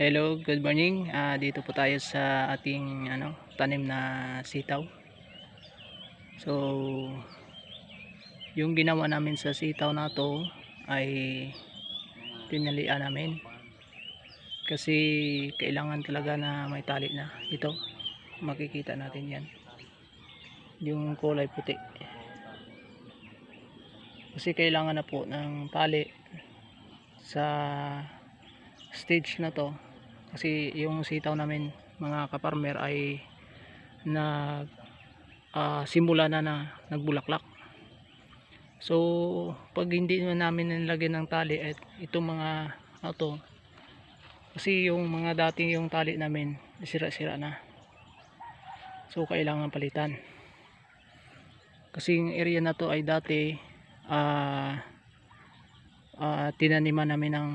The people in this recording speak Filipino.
Hello, good morning. Dito po tayo sa ating tanim na sitaw. So, yung ginawa namin sa sitaw na to ay tinalian namin. Kasi kailangan talaga na may tali na. Ito, makikita natin 'yan. Yung kulay puti. Kasi kailangan na po ng tali sa stage na to. Kasi yung sitaw namin mga kaparmer ay simula na nagbulaklak. So pag hindi namin nilagyan ng tali at itong mga kasi yung mga dati yung tali namin sira-sira na, so kailangan palitan. Kasi yung area na to ay dati tinaniman namin ng